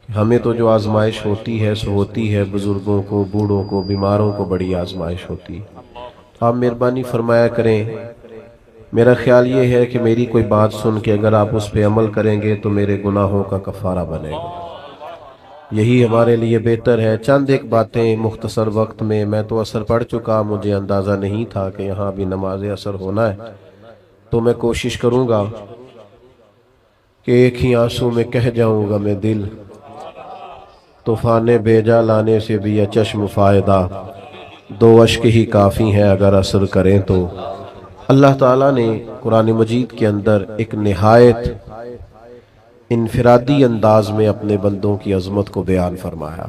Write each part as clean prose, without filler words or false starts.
ہمیں تو جو آزمائش ہوتی ہے سو ہوتی ہے بزرگوں کو، بوڑھوں کو، بیماروں کو بڑی آزمائش ہوتی ہے۔ آپ مہربانی فرمایا کریں، میرا خیال یہ ہے کہ میری کوئی بات سن کے اگر آپ اس پہ عمل کریں گے تو میرے گناہوں کا کفارہ بنے گا، یہی ہمارے لیے بہتر ہے۔ چند ایک باتیں مختصر وقت میں تو اثر پڑ چکا، مجھے اندازہ نہیں تھا کہ یہاں بھی نماز اثر ہونا ہے، تو میں کوشش کروں گا کہ ایک ہی آنسو میں کہہ جاؤں گا میں دل، طوفان بیجا لانے سے بھی یہ چشم فائدہ، دو اشک ہی کافی ہیں اگر اثر کریں تو۔ اللہ تعالیٰ نے قرآن مجید کے اندر ایک نہایت انفرادی انداز میں اپنے بندوں کی عظمت کو بیان فرمایا۔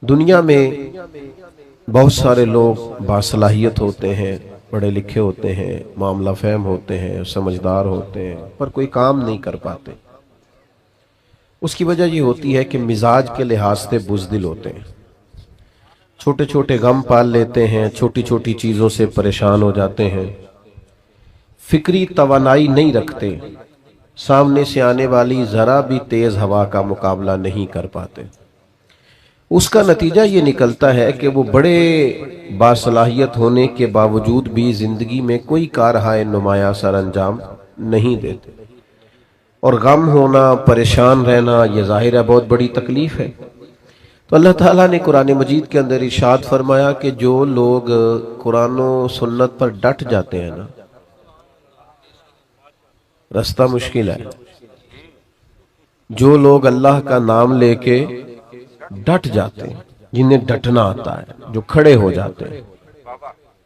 دنیا میں بہت سارے لوگ باصلاحیت ہوتے ہیں، پڑھے لکھے ہوتے ہیں، معاملہ فہم ہوتے ہیں، سمجھدار ہوتے ہیں، پر کوئی کام نہیں کر پاتے۔ اس کی وجہ یہ ہوتی ہے کہ مزاج کے لحاظ سے بزدل ہوتے ہیں، چھوٹے چھوٹے غم پال لیتے ہیں، چھوٹی چھوٹی چیزوں سے پریشان ہو جاتے ہیں، فکری توانائی نہیں رکھتے، سامنے سے آنے والی ذرا بھی تیز ہوا کا مقابلہ نہیں کر پاتے۔ اس کا نتیجہ یہ نکلتا ہے کہ وہ بڑے باصلاحیت ہونے کے باوجود بھی زندگی میں کوئی کارہائے نمایاں سر انجام نہیں دیتے، اور غم ہونا، پریشان رہنا، یہ ظاہر ہے بہت بڑی تکلیف ہے۔ تو اللہ تعالیٰ نے قرآن مجید کے اندر ارشاد فرمایا کہ جو لوگ قرآن و سنت پر ڈٹ جاتے ہیں نا، رستہ مشکل ہے۔ جو لوگ اللہ کا نام لے کے ڈٹ جاتے ہیں، جنہیں ڈٹنا آتا ہے، جو کھڑے ہو جاتے ہیں،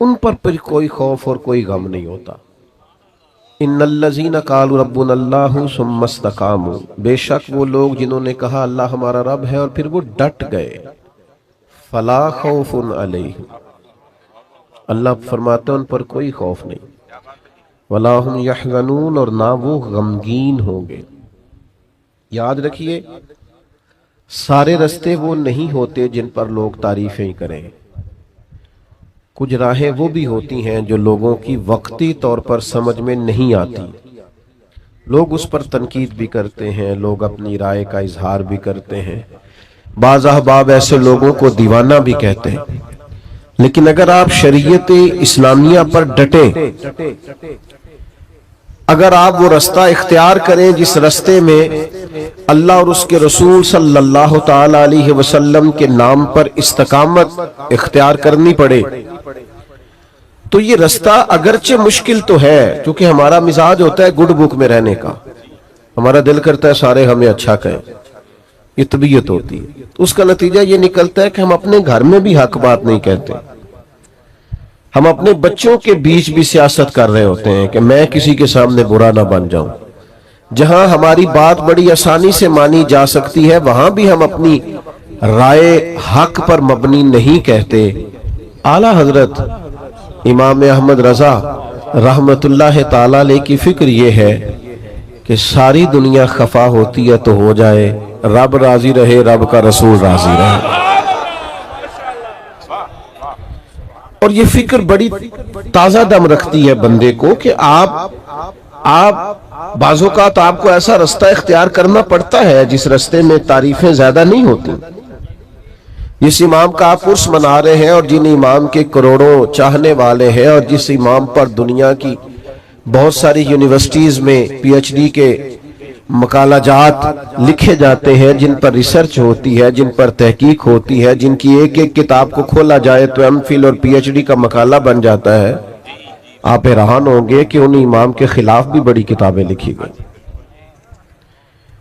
ان پر پھر کوئی خوف اور کوئی غم نہیں ہوتا۔ ان الذین قالوا ربنا اللہ ثم استقاموا، بے شک وہ لوگ جنہوں نے کہا اللہ ہمارا رب ہے اور پھر وہ ڈٹ گئے، فلا خوف علیہم، اللہ فرماتے ہیں ان پر کوئی خوف نہیں، ولا هم یحزنون، اور نہ وہ غمگین ہوں گے۔ یاد رکھیے، سارے رستے وہ نہیں ہوتے جن پر لوگ تعریفیں کریں، کچھ راہیں وہ بھی ہوتی ہیں جو لوگوں کی وقتی طور پر سمجھ میں نہیں آتی، لوگ اس پر تنقید بھی کرتے ہیں، لوگ اپنی رائے کا اظہار بھی کرتے ہیں، بعض احباب ایسے لوگوں کو دیوانہ بھی کہتے ہیں۔ لیکن اگر آپ شریعت اسلامیہ پر ڈٹیں، اگر آپ وہ رستہ اختیار کریں جس رستے میں اللہ اور اس کے رسول صلی اللہ تعالی علیہ وسلم کے نام پر استقامت اختیار کرنی پڑے، تو یہ رستہ اگرچہ مشکل تو ہے، کیونکہ ہمارا مزاج ہوتا ہے گڈ بک میں رہنے کا، ہمارا دل کرتا ہے سارے ہمیں اچھا کہیں، یہ طبیعت ہوتی ہے۔ تو اس کا نتیجہ یہ نکلتا ہے کہ ہم اپنے گھر میں بھی حق بات نہیں کہتے، ہم اپنے بچوں کے بیچ بھی سیاست کر رہے ہوتے ہیں کہ میں کسی کے سامنے برا نہ بن جاؤں۔ جہاں ہماری بات بڑی آسانی سے مانی جا سکتی ہے وہاں بھی ہم اپنی رائے حق پر مبنی نہیں کہتے۔ اعلیٰ حضرت امام احمد رضا رحمت اللہ تعالی علیہ کی فکر یہ ہے کہ ساری دنیا خفا ہوتی ہے تو ہو جائے، رب راضی رہے، رب کا رسول راضی رہے۔ اور یہ فکر بڑی تازہ دم رکھتی ہے بندے کو کہ آپ بعض اوقات آپ کو ایسا رستہ اختیار کرنا پڑتا ہے جس رستے میں تعریفیں زیادہ نہیں ہوتی۔ جس امام کا آپ عرس منا رہے ہیں اور جن امام کے کروڑوں چاہنے والے ہیں، اور جس امام پر دنیا کی بہت ساری یونیورسٹیز میں پی ایچ ڈی کے مقالہ جات لکھے جاتے ہیں، جن پر ریسرچ ہوتی ہے، جن پر تحقیق ہوتی ہے، جن کی ایک ایک کتاب کو کھولا جائے تو ایم فل اور پی ایچ ڈی کا مقالہ بن جاتا ہے، آپ حیران ہوں گے کہ ان امام کے خلاف بھی بڑی کتابیں لکھی گئی۔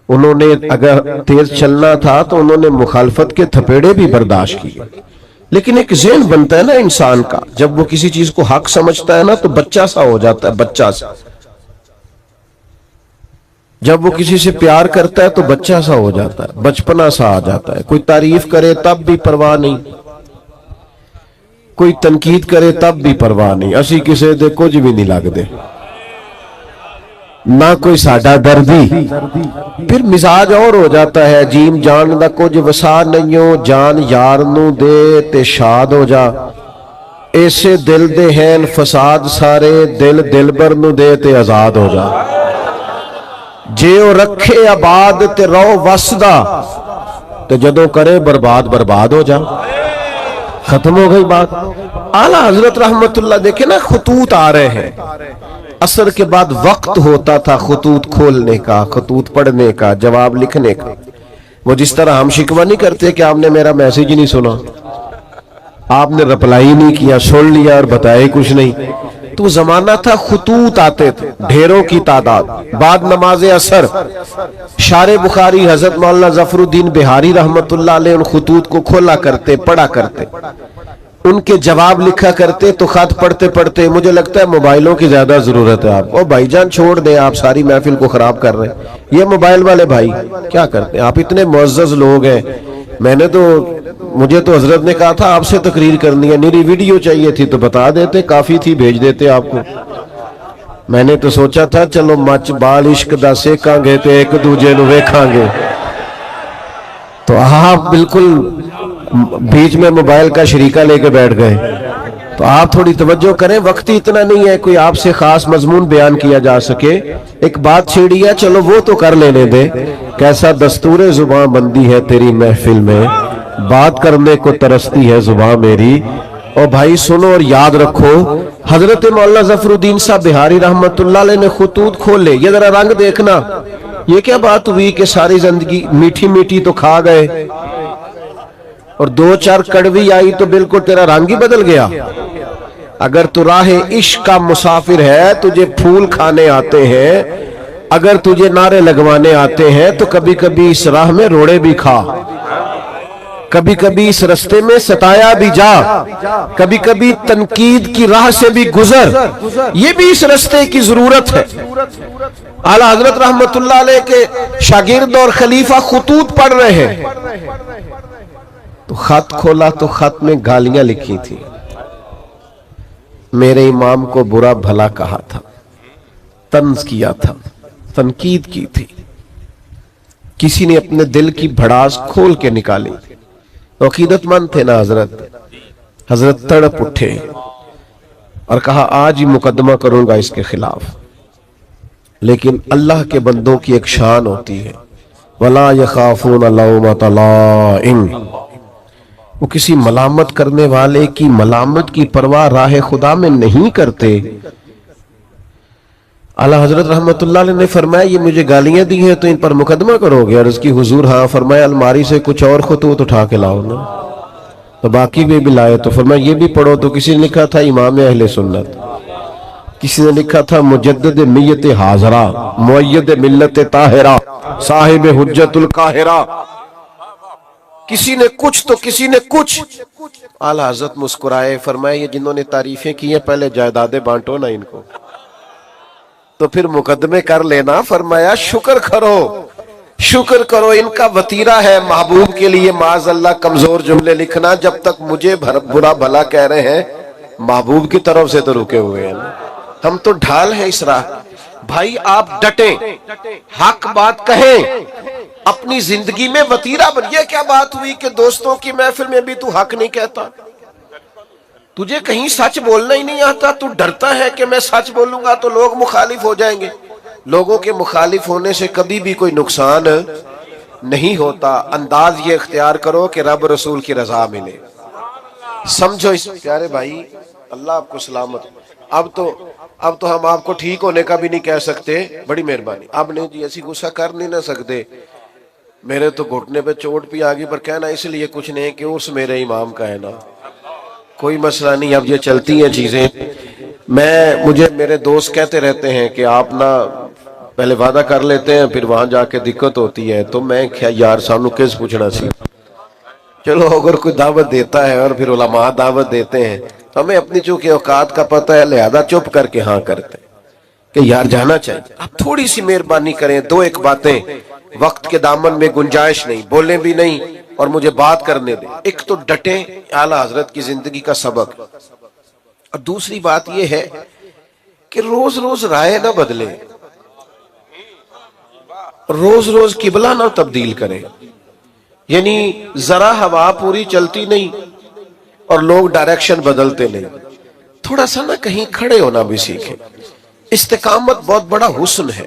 انہوں نے اگر تیز چلنا تھا تو انہوں نے مخالفت کے تھپیڑے بھی برداشت کیے، لیکن ایک ذہن بنتا ہے نا انسان کا، جب وہ کسی چیز کو حق سمجھتا ہے نا تو بچہ سا ہو جاتا ہے، بچہ سا، جب وہ کسی سے پیار کرتا ہے تو بچہ سا ہو جاتا ہے، بچپنا سا آ جاتا ہے، کوئی تعریف کرے تب بھی پرواہ نہیں، کوئی تنقید کرے تب بھی پرواہ نہیں، اسی کسے دے کچھ بھی نہیں لگ دے، نہ کوئی ساڈا دردی۔ پھر مزاج اور ہو جاتا ہے، جیم جان دا کچھ وسا نہیں ہو، جان یار نو دے تے شاد ہو جا، ایسے دل دے ہیں فساد سارے، دل دلبر نو دے تے آزاد ہو جا۔ جیو رکھے آباد تے رو وسدا تے جدوں کرے برباد برباد ہو جا. ختم ہو گئی بات. اعلیٰ حضرت رحمت اللہ دیکھیں نا خطوط آ رہے ہیں. عصر کے بعد وقت ہوتا تھا خطوط کھولنے کا, خطوط پڑھنے کا, جواب لکھنے کا. وہ جس طرح ہم شکوہ نہیں کرتے کہ آپ نے میرا میسیج ہی نہیں سنا, آپ نے رپلائی نہیں کیا, سن لیا اور بتایا کچھ نہیں. تو زمانہ تھا خطوط آتے تھے ڈھیروں کی تعداد. بعد نماز عصر شارح بخاری حضرت مولانا ظفر الدین بہاری رحمت اللہ علیہ ان خطوط کو کھولا کرتے, پڑھا کرتے, ان کے جواب لکھا کرتے. تو خط پڑھتے پڑھتے مجھے لگتا ہے موبائلوں کی زیادہ ضرورت ہے آپ کو. بھائی جان چھوڑ دیں, آپ ساری محفل کو خراب کر رہے ہیں. یہ موبائل والے بھائی کیا کرتے ہیں؟ آپ اتنے معزز لوگ ہیں. مجھے تو حضرت نے کہا تھا آپ سے تقریر کرنی ہے, میری ویڈیو چاہیے تھی تو بتا دیتے, کافی تھی, بھیج دیتے آپ کو. میں نے تو سوچا تھا چلو مچ بال عشق دا سیکھاں گے تے ایک دوجے نو ویکھاں گے. تو آپ بالکل بیچ میں موبائل کا شریکہ لے کے بیٹھ گئے. تو آپ تھوڑی توجہ کریں, وقت ہی اتنا نہیں ہے کوئی آپ سے خاص مضمون بیان کیا جا سکے. ایک بات چھیڑی ہے, چلو وہ تو کر لینے دے. کیسا دستور زباں بندی ہے تیری محفل میں, بات کرنے کو ترستی ہے زباں میری. اور بھائی سنو اور یاد رکھو, حضرت مولانا ظفر الدین صاحب بہاری رحمت اللہ علیہ نے خطوط کھولے. یہ ذرا رنگ دیکھنا, یہ کیا بات ہوئی کہ ساری زندگی میٹھی میٹھی تو کھا گئے اور دو چار کڑوی آئی تو بالکل تیرا رنگ ہی بدل گیا. اگر تو راہ عشق کا مسافر ہے, تجھے پھول کھانے آتے ہیں, اگر تجھے نعرے لگوانے آتے ہیں, تو کبھی کبھی اس راہ میں روڑے بھی کھا, کبھی کبھی اس رستے میں ستایا بھی جا, کبھی کبھی تنقید کی راہ سے بھی گزر. یہ بھی اس رستے کی ضرورت ہے. اعلیٰ حضرت رحمت اللہ علیہ کے شاگرد اور خلیفہ خطوط پڑھ رہے ہیں. تو خط کھولا تو خط میں گالیاں لکھی تھی. میرے امام کو برا بھلا کہا تھا, طنز کیا تھا, تنقید کی تھی. کسی نے اپنے دل کی بھڑاس کھول کے نکالی. عقیدت مند تھے نا حضرت تڑپ اٹھے اور کہا آج ہی مقدمہ کروں گا اس کے خلاف. لیکن اللہ کے بندوں کی ایک شان ہوتی ہے, وَلَا يَخَافُونَ لَوْمَةَ لَائِمٍ. وہ کسی ملامت کرنے والے کی ملامت کی پرواہ راہ خدا میں نہیں کرتے. اعلیٰ حضرت رحمت اللہ علیہ نے فرمایا یہ مجھے گالیاں دی ہیں تو ان پر مقدمہ کرو گے؟ اور اس کی حضور ہاں. فرمایا الماری سے کچھ اور خطوط اٹھا کے لاؤ نا. تو باقی بھی لائے. تو فرمایا یہ بھی پڑھو. تو کسی نے لکھا تھا امام اہل سنت, کسی نے لکھا تھا مجدد میت حاضرہ, مؤید ملت طاہرہ, صاحب حجت القاہرہ. کسی نے کچھ تو کسی نے کچھ. اعلیٰ حضرت مسکرائے, فرمایا یہ جنہوں نے تعریفیں کی ہیں پہلے جائیدادیں بانٹو نا ان کو, تو پھر مقدمے کر لینا. فرمایا شکر کرو, شکر کرو, ان کا وطیرہ ہے محبوب کے لیے معاذ اللہ کمزور جملے لکھنا. جب تک مجھے برا بھلا کہہ رہے ہیں, محبوب کی طرف سے تو رکے ہوئے ہیں. ہم تو ڈھال ہیں اس راہ. بھائی آپ ڈٹیں, حق بات کہیں, اپنی زندگی میں وطیرہ بن. یہ کیا بات ہوئی کہ دوستوں کی محفل میں بھی تو حق نہیں کہتا؟ تجھے کہیں سچ بولنا ہی نہیں آتا, تو ڈرتا ہے کہ میں سچ بولوں گا تو لوگ مخالف ہو جائیں گے. لوگوں کے مخالف ہونے سے کبھی بھی کوئی نقصان نہیں ہوتا. انداز یہ اختیار کرو کہ رب رسول کی رضا ملے. سمجھو اس پیارے بھائی, اللہ آپ کو سلامت. اب تو ہم آپ کو ٹھیک ہونے کا بھی نہیں کہہ سکتے, بڑی مہربانی. اب نہیں جی ایسی غصہ کر نہیں نہ سکتے. میرے تو گھٹنے پہ چوٹ بھی آگئی, پر کہنا اس لیے کچھ نہیں کہ اس میرے امام کا ہے نا, کوئی مسئلہ نہیں. اب یہ چلتی ہیں چیزیں. مجھے میرے دوست کہتے رہتے ہیں کہ آپ نا پہلے وعدہ کر لیتے ہیں پھر وہاں جا کے دقت ہوتی ہے. تو میں کیا یار سانو کس پوچھنا سی. چلو اگر کوئی دعوت دیتا ہے اور پھر علماء دعوت دیتے ہیں تو ہمیں اپنی چونکہ اوقات کا پتہ ہے, لہذا چپ کر کے ہاں کرتے کہ یار جانا چاہیے. آپ تھوڑی سی مہربانی کریں, دو ایک باتیں, وقت کے دامن میں گنجائش نہیں, بولیں بھی نہیں اور مجھے بات کرنے دیں. ایک تو ڈٹیں, اعلیٰ حضرت کی زندگی کا سبق. اور دوسری بات یہ ہے کہ روز روز رائے نہ بدلیں, روز روز قبلہ نہ تبدیل کریں. یعنی ذرا ہوا پوری چلتی نہیں اور لوگ ڈائریکشن بدلتے نہیں. تھوڑا سا نہ کہیں کھڑے ہونا بھی سیکھیں. استقامت بہت بڑا حسن ہے.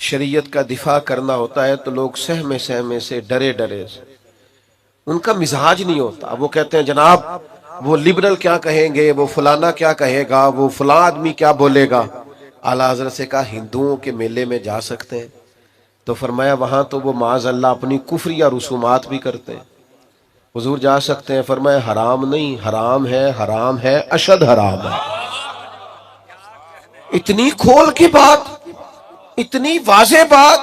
شریعت کا دفاع کرنا ہوتا ہے تو لوگ سہمے سہمے سے ڈرے ڈرے سے، ان کا مزاج نہیں ہوتا. وہ کہتے ہیں جناب وہ لبرل کیا کہیں گے، وہ فلانا کیا کہے گا، وہ فلاں آدمی کیا بولے گا. اعلیٰ حضرت سے کہا ہندوؤں کے میلے میں جا سکتے ہیں؟ تو فرمایا وہاں تو وہ معاذ اللہ اپنی کفریہ رسومات بھی کرتے ہیں. حضور جا سکتے ہیں؟ فرمایا حرام نہیں، حرام ہے اشد حرام ہے. اتنی کھول کی بات، اتنی واضح بات.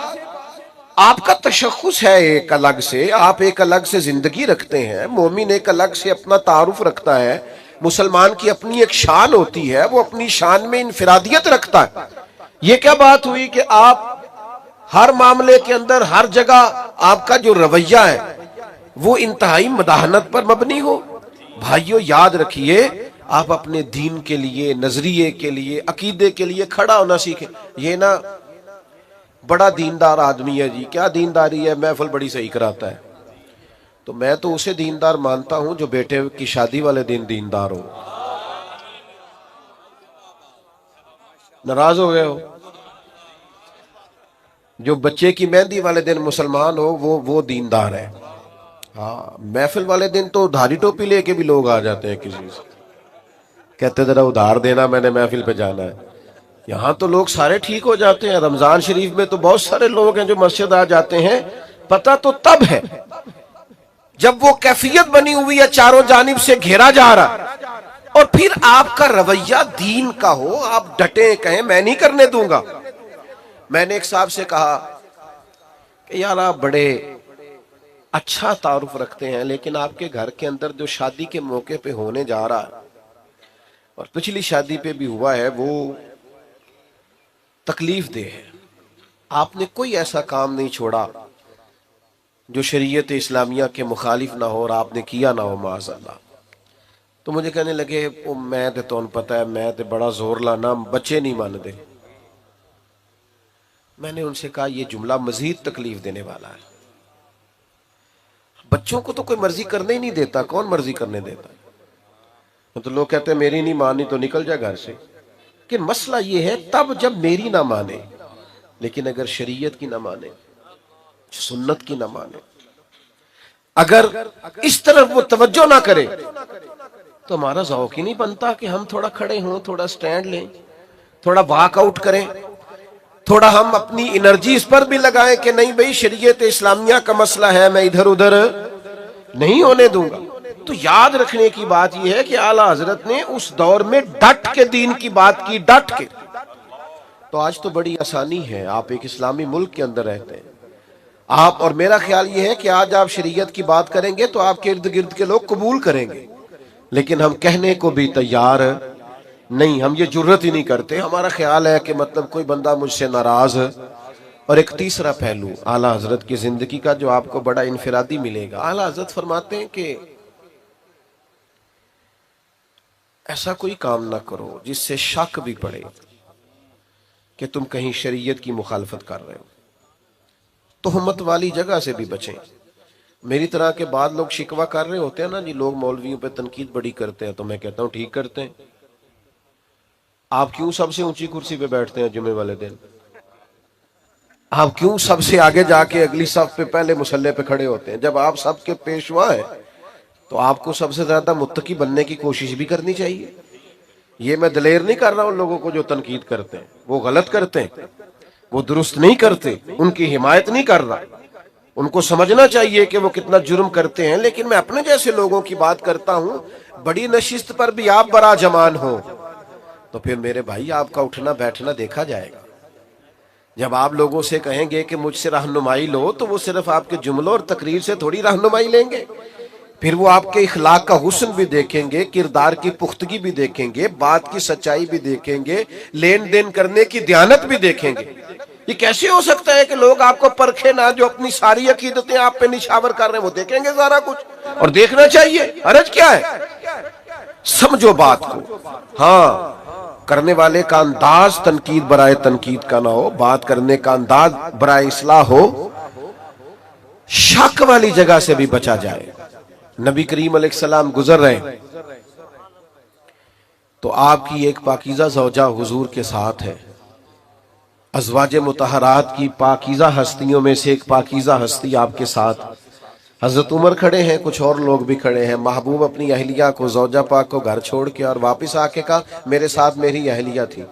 آپ کا تشخص ہے ایک الگ سے، آپ ایک الگ سے زندگی رکھتے ہیں، مومن ایک الگ سے اپنا تعارف رکھتا ہے، مسلمان کی اپنی ایک شان ہوتی ہے، وہ اپنی شان میں انفرادیت رکھتا ہے. یہ کیا بات ہوئی کہ آپ ہر معاملے کے اندر ہر جگہ آپ کا جو رویہ ہے وہ انتہائی مداحنت پر مبنی ہو؟ بھائیو یاد رکھیے، آپ اپنے دین کے لیے، نظریے کے لیے، عقیدے کے لیے کھڑا ہونا سیکھیں. یہ نا بڑا دیندار آدمی ہے جی، کیا دینداری ہے، محفل بڑی صحیح کراتا ہے. تو میں تو اسے دیندار مانتا ہوں جو بیٹے کی شادی والے دن دیندار ہو. ناراض ہو گئے ہو؟ جو بچے کی مہندی والے دن مسلمان ہو وہ دیندار ہے. ہاں محفل والے دن تو دھاری ٹوپی لے کے بھی لوگ آ جاتے ہیں، کسی سے کہتے ذرا ادھار دینا، میں نے محفل پہ جانا ہے. یہاں تو لوگ سارے ٹھیک ہو جاتے ہیں. رمضان شریف میں تو بہت سارے لوگ ہیں جو مسجد آ جاتے ہیں. پتہ تو تب ہے جب وہ کیفیت بنی ہوئی ہے، چاروں جانب سے گھیرا جا رہا، اور پھر آپ کا رویہ دین کا ہو، آپ ڈٹے کہیں میں نہیں کرنے دوں گا. میں نے ایک صاحب سے کہا کہ یار آپ بڑے اچھا تعارف رکھتے ہیں، لیکن آپ کے گھر کے اندر جو شادی کے موقع پہ ہونے جا رہا ہے اور پچھلی شادی پہ بھی ہوا ہے وہ تکلیف دہ ہے. آپ نے کوئی ایسا کام نہیں چھوڑا جو شریعت اسلامیہ کے مخالف نہ ہو اور آپ نے کیا نہ ہو معاذ اللہ. تو مجھے کہنے لگے میں تو پتہ ہے میں تو بڑا زور لانا، بچے نہیں مان دے. میں نے ان سے کہا یہ جملہ مزید تکلیف دینے والا ہے. بچوں کو تو کوئی مرضی کرنے ہی نہیں دیتا، کون مرضی کرنے دیتا؟ تو لوگ کہتے ہیں میری نہیں مانی تو نکل جا گھر سے. کہ مسئلہ یہ ہے تب جب میری نہ مانے، لیکن اگر شریعت کی نہ مانے، سنت کی نہ مانے، اگر اس طرف وہ توجہ نہ کرے تو ہمارا ذوق ہی نہیں بنتا کہ ہم تھوڑا کھڑے ہوں، تھوڑا سٹینڈ لیں، تھوڑا واک آؤٹ کریں، تھوڑا ہم اپنی انرجی اس پر بھی لگائیں کہ نہیں بھئی شریعت اسلامیہ کا مسئلہ ہے، میں ادھر ادھر نہیں ہونے دوں گا. تو یاد رکھنے کی بات یہ ہے کہ اعلیٰ حضرت نے اس دور میں ڈٹ کے دین کی بات کی، ڈٹ کے. تو آج تو بڑی آسانی ہے، آپ ایک اسلامی ملک کے اندر رہتے ہیں آپ، اور میرا خیال یہ ہے کہ آج آپ شریعت کی بات کریں گے تو آپ کے ارد گرد کے لوگ قبول کریں گے، لیکن ہم کہنے کو بھی تیار نہیں، ہم یہ جرت ہی نہیں کرتے. ہمارا خیال ہے کہ مطلب کوئی بندہ مجھ سے ناراض. اور ایک تیسرا پہلو اعلیٰ حضرت کی زندگی کا جو آپ کو بڑا انفرادی ملے گا. اعلیٰ حضرت فرماتے ہیں کہ ایسا کوئی کام نہ کرو جس سے شک بھی پڑے کہ تم کہیں شریعت کی مخالفت کر رہے ہو. تہمت والی جگہ سے بھی بچیں. میری طرح کے بعد لوگ شکوہ کر رہے ہوتے ہیں نا جی، لوگ مولویوں پہ تنقید بڑی کرتے ہیں، تو میں کہتا ہوں ٹھیک کرتے ہیں. آپ کیوں سب سے اونچی کرسی پہ بیٹھتے ہیں جمعے والے دن؟ آپ کیوں سب سے آگے جا کے اگلی صف پہ پہلے مصلی پہ کھڑے ہوتے ہیں؟ جب آپ سب کے پیشوا ہیں تو آپ کو سب سے زیادہ متقی بننے کی کوشش بھی کرنی چاہیے. یہ میں دلیر نہیں کر رہا ان لوگوں کو جو تنقید کرتے ہیں، وہ غلط کرتے ہیں، وہ درست نہیں کرتے، ان کی حمایت نہیں کر رہا. ان کو سمجھنا چاہیے کہ وہ کتنا جرم کرتے ہیں، لیکن میں اپنے جیسے لوگوں کی بات کرتا ہوں. بڑی نشست پر بھی آپ برا جمان ہو تو پھر میرے بھائی آپ کا اٹھنا بیٹھنا دیکھا جائے گا. جب آپ لوگوں سے کہیں گے کہ مجھ سے رہنمائی لو تو وہ صرف آپ کے جملوں اور تقریر سے تھوڑی رہنمائی لیں گے، پھر وہ آپ کے اخلاق کا حسن بھی دیکھیں گے، کردار کی پختگی بھی دیکھیں گے، بات کی سچائی بھی دیکھیں گے، لین دین کرنے کی دیانت بھی دیکھیں گے. یہ کیسے ہو سکتا ہے کہ لوگ آپ کو پرکھے نہ، جو اپنی ساری عقیدتیں آپ پہ نشاور کر رہے ہیں وہ دیکھیں گے سارا کچھ، اور دیکھنا چاہیے. حرج کیا ہے؟ سمجھو بات کو. ہاں کرنے والے کا انداز تنقید برائے تنقید کا نہ ہو، بات کرنے کا انداز برائے اصلاح ہو. شک والی جگہ سے بھی بچا جائے. نبی کریم علیہ السلام گزر رہے تو آپ کی ایک پاکیزہ زوجہ حضور کے ساتھ ہے. ازواج مطہرات کی پاکیزہ ہستیوں میں سے ایک پاکیزہ ہستی آپ کے ساتھ حضرت عمر کھڑے ہیں، کچھ اور لوگ بھی کھڑے ہیں. محبوب اپنی اہلیہ کو، زوجہ پاک کو گھر چھوڑ کے اور واپس آ کے کہا میرے ساتھ میری اہلیہ تھی.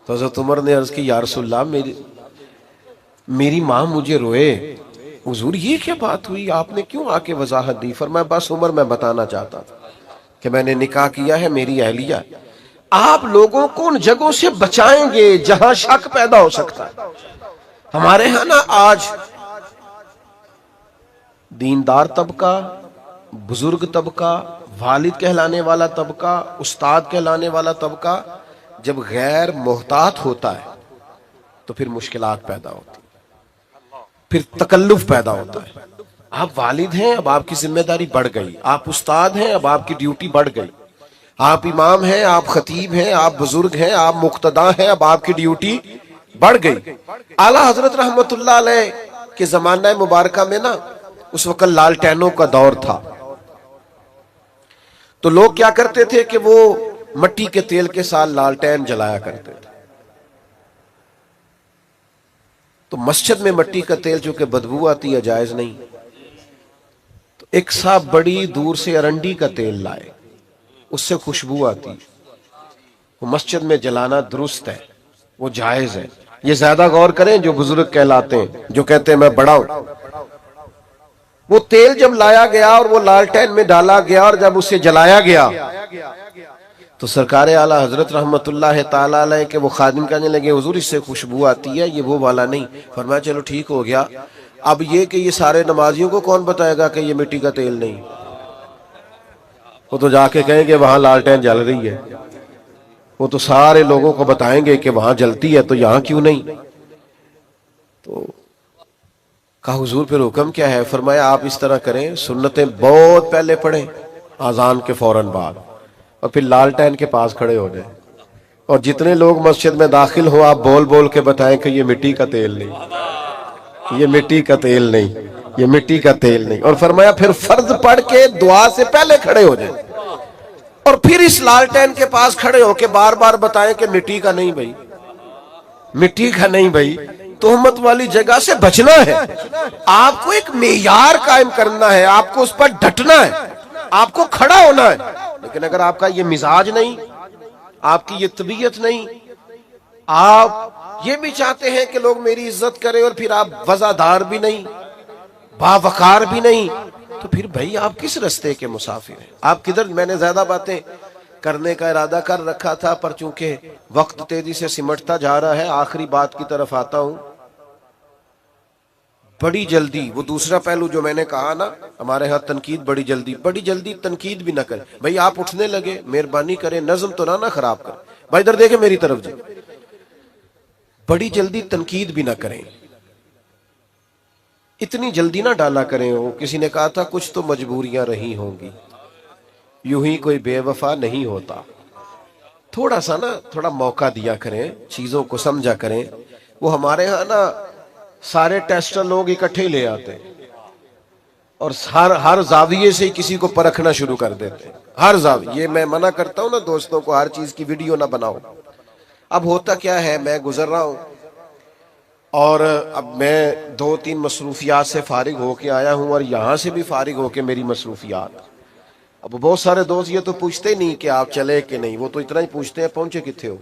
تو حضرت عمر نے عرض کی یا رسول اللہ میری ماں مجھے روئے. حضور یہ کیا بات ہوئی، آپ نے کیوں آ کے وضاحت دی؟ فرمایا بس عمر میں بتانا چاہتا تھا کہ میں نے نکاح کیا ہے، میری اہلیہ. آپ لوگوں کو ان جگہوں سے بچائیں گے جہاں شک پیدا ہو سکتا ہے. ہمارے ہاں نا آج دیندار طبقہ، بزرگ طبقہ، والد کہلانے والا طبقہ، استاد کہلانے والا طبقہ جب غیر محتاط ہوتا ہے تو پھر مشکلات پیدا ہوتی، پھر تکلف پیدا ہوتا ہے. آپ والد ہیں، اب آپ کی ذمہ داری بڑھ گئی. آپ استاد ہیں، اب آپ کی ڈیوٹی بڑھ گئی. آپ امام ہیں، آپ خطیب ہیں، آپ بزرگ ہیں، آپ مقتدی ہیں، اب آپ کی ڈیوٹی بڑھ گئی. اعلیٰ حضرت رحمت اللہ علیہ کے زمانہ مبارکہ میں نا اس وقت لالٹینوں کا دور تھا. تو لوگ کیا کرتے تھے کہ وہ مٹی کے تیل کے ساتھ لالٹین جلایا کرتے تھے. تو مسجد میں مٹی کا تیل چونکہ بدبو آتی ہے، جائز نہیں. تو ایک صاحب بڑی دور سے ارنڈی کا تیل لائے، اس سے خوشبو آتی. وہ مسجد میں جلانا درست ہے، وہ جائز ہے. یہ زیادہ غور کریں جو بزرگ کہلاتے ہیں، جو کہتے ہیں میں بڑا ہوں. وہ تیل جب لایا گیا اور وہ لالٹین میں ڈالا گیا اور جب اسے جلایا گیا تو سرکار اعلیٰ حضرت رحمت اللہ تعالیٰ علیہ کے وہ خادم کہنے لگے حضور اس سے خوشبو آتی ہے، یہ وہ والا نہیں. فرمایا چلو ٹھیک ہو گیا. اب یہ کہ یہ سارے نمازیوں کو کون بتائے گا کہ یہ مٹی کا تیل نہیں؟ وہ تو جا کے کہیں گے وہاں لالٹین جل رہی ہے. وہ تو سارے لوگوں کو بتائیں گے کہ وہاں جلتی ہے تو یہاں کیوں نہیں. تو کہا حضور پھر حکم کیا ہے؟ فرمایا آپ اس طرح کریں، سنتیں بہت پہلے پڑھیں اذان کے فوراً بعد، اور پھر لالٹین کے پاس کھڑے ہو جائیں، اور جتنے لوگ مسجد میں داخل ہو آپ بول بول کے بتائیں کہ یہ مٹی کا تیل نہیں، یہ مٹی کا تیل نہیں، یہ مٹی کا تیل نہیں. اور فرمایا پھر فرض پڑھ کے دعا سے پہلے کھڑے ہو جائیں اور پھر اس لالٹین کے پاس کھڑے ہو کے بار بار بتائیں کہ مٹی کا نہیں بھائی، مٹی کا نہیں بھائی. تہمت والی جگہ سے بچنا ہے. آپ کو ایک معیار قائم کرنا ہے، آپ کو اس پر ڈٹنا ہے، آپ کو کھڑا ہونا ہے. لیکن اگر آپ کا یہ مزاج نہیں، آپ کی یہ طبیعت نہیں، آپ یہ بھی چاہتے ہیں کہ لوگ میری عزت کریں اور پھر آپ وزادار بھی نہیں، باوقار بھی نہیں، تو پھر بھائی آپ کس رستے کے مسافر ہیں؟ آپ کدھر؟ میں نے زیادہ باتیں کرنے کا ارادہ کر رکھا تھا پر چونکہ وقت تیزی سے سمٹتا جا رہا ہے آخری بات کی طرف آتا ہوں. بڑی جلدی وہ دوسرا پہلو جو میں نے کہا نا، ہمارے ہاں تنقید بڑی جلدی تنقید بھی نہ کریں. بھائی آپ اٹھنے لگے، مہربانی کریں نظم تو نہ خراب کریں. بھائی ادھر دیکھیں میری طرف جی. بڑی جلدی تنقید بھی نہ کریں، اتنی جلدی نہ ڈالا کریں. وہ کسی نے کہا تھا کچھ تو مجبوریاں رہی ہوں گی، یوں ہی کوئی بے وفا نہیں ہوتا. تھوڑا سا نا تھوڑا موقع دیا کریں، چیزوں کو سمجھا کریں. وہ ہمارے ہاں نا سارے ٹیسٹر لوگ اکٹھے لے آتے ہیں اور ہر زاویے سے کسی کو پرکھنا شروع کر دیتے ہیں. ہر زاویے، یہ میں منع کرتا ہوں نا دوستوں کو ہر چیز کی ویڈیو نہ بناؤ. اب ہوتا کیا ہے، میں گزر رہا ہوں اور اب میں 2-3 مصروفیات سے فارغ ہو کے آیا ہوں اور یہاں سے بھی فارغ ہو کے میری مصروفیات. اب بہت سارے دوست یہ تو پوچھتے نہیں کہ آپ چلے کہ نہیں، وہ تو اتنا ہی پوچھتے ہیں پہنچے کتنے ہو.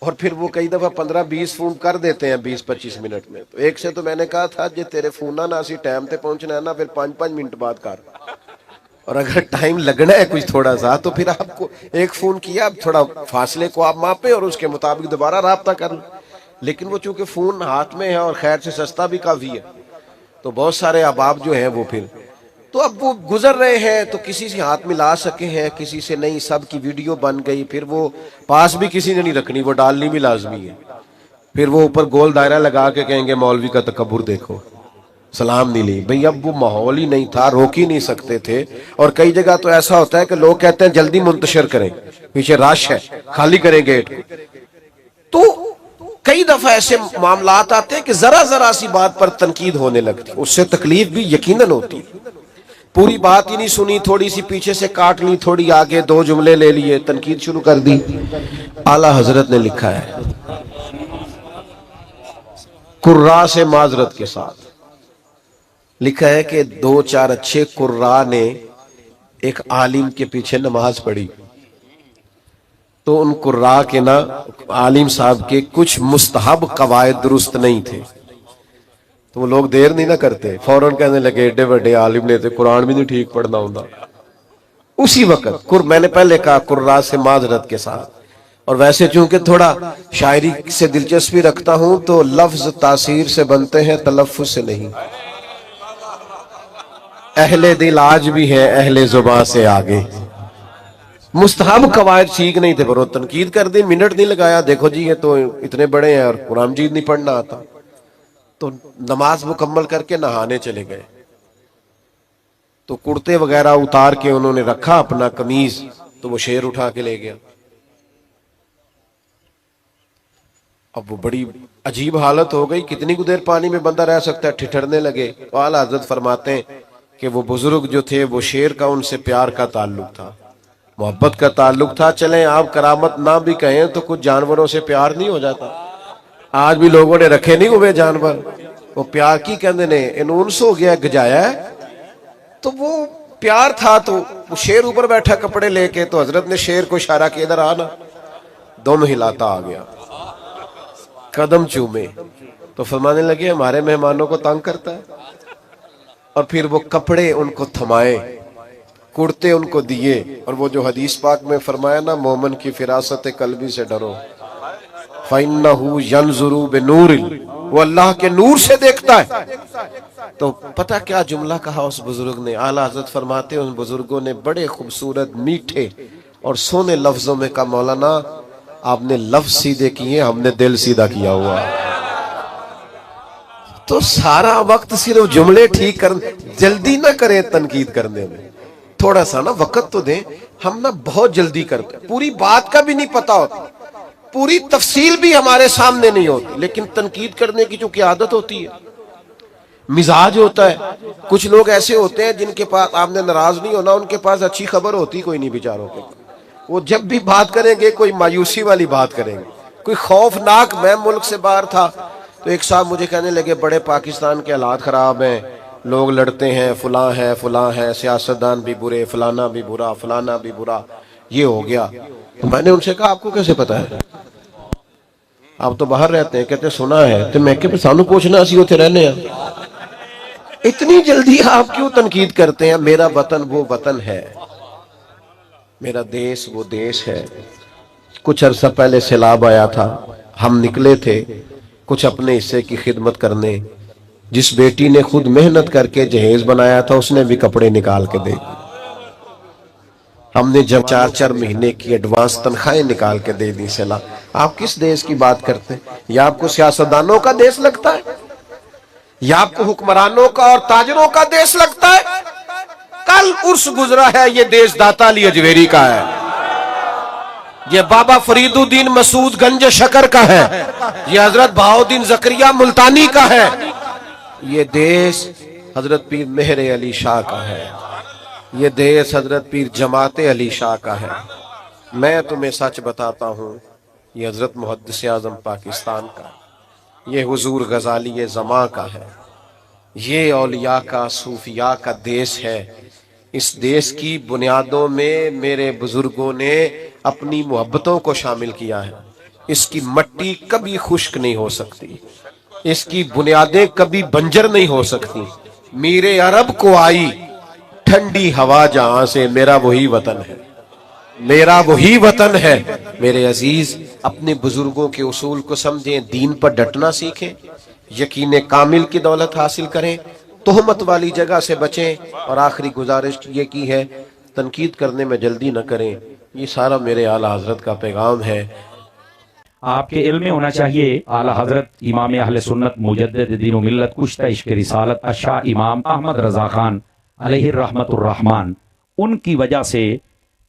اور پھر وہ کئی دفعہ 15-20 فون کر دیتے ہیں 20-25 منٹ میں. تو ایک سے تو میں نے کہا تھا جی تیرے فون نہ اسی ٹائم تے پہنچنا ہے نا، پھر 5-5 منٹ بعد کر. اور اگر ٹائم لگنا ہے کچھ تھوڑا سا تو پھر آپ کو ایک فون کیا، اب تھوڑا فاصلے کو آپ ماپیں اور اس کے مطابق دوبارہ رابطہ کریں. لیکن وہ چونکہ فون ہاتھ میں ہے اور خیر سے سستا بھی کافی ہے، تو بہت سارے احباب جو ہیں وہ پھر تو اب وہ گزر رہے ہیں تو کسی سے ہاتھ ملا سکے ہیں، کسی سے نہیں. سب کی ویڈیو بن گئی، پھر وہ پاس بھی کسی نے نہیں رکھنی، وہ ڈالنی بھی لازمی ہے. پھر وہ اوپر گول دائرہ لگا کے کہیں گے مولوی کا تکبر دیکھو، سلام نہیں لی. بھئی اب وہ ماحول ہی نہیں تھا، روک ہی نہیں سکتے تھے. اور کئی جگہ تو ایسا ہوتا ہے کہ لوگ کہتے ہیں جلدی منتشر کریں، پیچھے رش ہے، خالی کریں گیٹ کو. تو کئی دفعہ ایسے معاملات آتے ہیں کہ ذرا سی بات پر تنقید ہونے لگتی، اس سے تکلیف بھی یقیناً ہوتی. پوری بات ہی نہیں سنی، تھوڑی سی پیچھے سے کاٹ لی، تھوڑی آگے 2 جملے لے لیے، تنقید شروع کر دی۔ اعلیٰ حضرت نے لکھا ہے قراء سے معذرت کے ساتھ، لکھا ہے کہ 2-4 اچھے قراء نے ایک عالم کے پیچھے نماز پڑھی، تو ان قراء کے نا عالم صاحب کے کچھ مستحب قواعد درست نہیں تھے، تو وہ لوگ دیر نہیں نہ کرتے، فوراً کہنے لگے ایڈے بڑے عالم نے تو قرآن بھی نہیں ٹھیک پڑھنا ہوتا۔ اسی وقت میں نے پہلے کہا قراء سے معذرت کے ساتھ، اور ویسے چونکہ تھوڑا شاعری سے دلچسپی رکھتا ہوں تو لفظ تاثیر سے بنتے ہیں، تلفظ سے نہیں۔ اہل دل آج بھی ہے اہل زباں سے آگے۔ مستحب قواعد سیکھ نہیں تھے، پر وہ تنقید کر دی، منٹ نہیں لگایا، دیکھو جی یہ تو اتنے بڑے ہیں اور قرآن مجید نہیں پڑھنا آتا، تو نماز مکمل کر کے نہانے چلے گئے، تو کرتے وغیرہ اتار کے انہوں نے رکھا اپنا قمیض، تو وہ شیر اٹھا کے لے گیا۔ اب وہ بڑی عجیب حالت ہو گئی، کتنی کو دیر پانی میں بندہ رہ سکتا ہے، ٹھٹھرنے لگے۔ اعلیٰ حضرت فرماتے ہیں کہ وہ بزرگ جو تھے وہ شیر کا ان سے پیار کا تعلق تھا، محبت کا تعلق تھا۔ چلیں آپ کرامت نہ بھی کہیں تو کچھ جانوروں سے پیار نہیں ہو جاتا؟ آج بھی لوگوں نے رکھے نہیں ہوئے جانور، وہ پیار کی کہندے نے انس ہو گیا گجایا ہے، تو وہ پیار تھا، تو وہ شیر اوپر بیٹھا کپڑے لے کے، تو حضرت نے شیر کو اشارہ کیا ادھر آنا، دم ہلاتا آ گیا، قدم چومے، تو فرمانے لگے ہمارے مہمانوں کو تنگ کرتا ہے، اور پھر وہ کپڑے ان کو تھمائے، کرتے ان کو دیے، اور وہ جو حدیث پاک میں فرمایا نا مومن کی فراست قلبی سے ڈرو، فَإِنَّهُ يَنْظُرُ بِنُورٍ، وہ اللہ کے نور سے دیکھتا ہے۔ تو پتہ کیا جملہ کہا اس بزرگ نے؟ اعلیٰ حضرت فرماتے ہیں ان بزرگوں نے بڑے خوبصورت میٹھے اور سونے لفظوں میں کہا مولانا آپ نے لفظ سیدھے کیے، ہم نے دل سیدھا کیا ہوا۔ تو سارا وقت صرف جملے ٹھیک کرنے، جلدی نہ کریں تنقید کرنے میں، تھوڑا سا نا وقت تو دیں۔ ہم نا بہت جلدی کرتے ہیں، پوری بات کا بھی نہیں پتا ہوتا، پوری تفصیل بھی ہمارے سامنے نہیں ہوتی، لیکن تنقید کرنے کی جو کی عادت ہوتی ہے، مزاج ہوتا ہے۔ کچھ لوگ ایسے ہوتے ہیں جن کے پاس آپ نے ناراض نہیں ہونا، ان کے پاس اچھی خبر ہوتی کوئی نہیں بیچاروں کے، وہ جب بھی بات کریں گے کوئی مایوسی والی بات کریں گے، کوئی خوفناک۔ میں ملک سے باہر تھا تو ایک صاحب مجھے کہنے لگے بڑے پاکستان کے حالات خراب ہیں، لوگ لڑتے ہیں، فلاں ہے، سیاستدان بھی برے، فلانا بھی برا، فلانا بھی برا، یہ ہو گیا۔ تو میں نے ان سے کہا آپ کو کیسے پتا ہے؟ آپ تو باہر رہتے ہیں، کہتے سنا ہے، تو میں کہ سانو پوچھنا اسی ہوتے رہنے ہیں، اتنی جلدی آپ کیوں تنقید کرتے ہیں؟ میرا وطن وہ وطن ہے، میرا دیش وہ دیش ہے۔ کچھ عرصہ پہلے سیلاب آیا تھا، ہم نکلے تھے کچھ اپنے حصے کی خدمت کرنے، جس بیٹی نے خود محنت کر کے جہیز بنایا تھا اس نے بھی کپڑے نکال کے دے دی، ہم نے جب 4 مہینے کی ایڈوانس تنخواہیں نکال کے دے دی سیلاب۔ آپ کس دیش کی بات کرتے ہیں؟ یا آپ کو سیاستدانوں کا دیش لگتا ہے، یا آپ کو حکمرانوں کا اور تاجروں کا دیش لگتا ہے؟ کل عرس گزرا ہے، یہ دیش داتا علی اجویری کا ہے، یہ بابا فرید الدین مسعود گنج شکر کا ہے، یہ حضرت بہاؤالدین زکریا ملتانی کا ہے، یہ دیش حضرت پیر مہر علی شاہ کا ہے، یہ دیش حضرت پیر جماعت علی شاہ کا ہے۔ میں تمہیں سچ بتاتا ہوں، یہ حضرت محدث اعظم پاکستان کا، یہ حضور غزالی زماں کا ہے، یہ اولیاء کا صوفیاء کا دیش ہے۔ اس دیش کی بنیادوں میں میرے بزرگوں نے اپنی محبتوں کو شامل کیا ہے۔ اس کی مٹی کبھی خشک نہیں ہو سکتی، اس کی بنیادیں کبھی بنجر نہیں ہو سکتی۔ میرے عرب کو آئی ٹھنڈی ہوا جہاں سے، میرا وہی وطن ہے، میرا وہی وطن ہے۔ میرے عزیز اپنے بزرگوں کے اصول کو سمجھیں، دین پر ڈٹنا سیکھیں، یقین کامل کی دولت حاصل کریں، تہمت والی جگہ سے بچیں، اور آخری گزارش یہ کی ہے تنقید کرنے میں جلدی نہ کریں۔ یہ سارا میرے اعلیٰ حضرت کا پیغام ہے۔ آپ کے علم میں ہونا چاہیے اعلیٰ حضرت امام اہل سنت مجدد دین و ملت کشتہ عشق رسالت الشاہ امام احمد رضا خان علیہ الرحمت الرحمن، ان کی وجہ سے،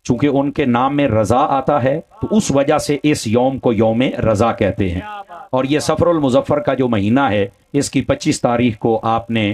چونکہ ان کے نام میں رضا آتا ہے تو اس وجہ سے اس یوم کو یوم رضا کہتے ہیں۔ اور یہ صفر المظفر کا جو مہینہ ہے، اس کی 25 تاریخ کو آپ نے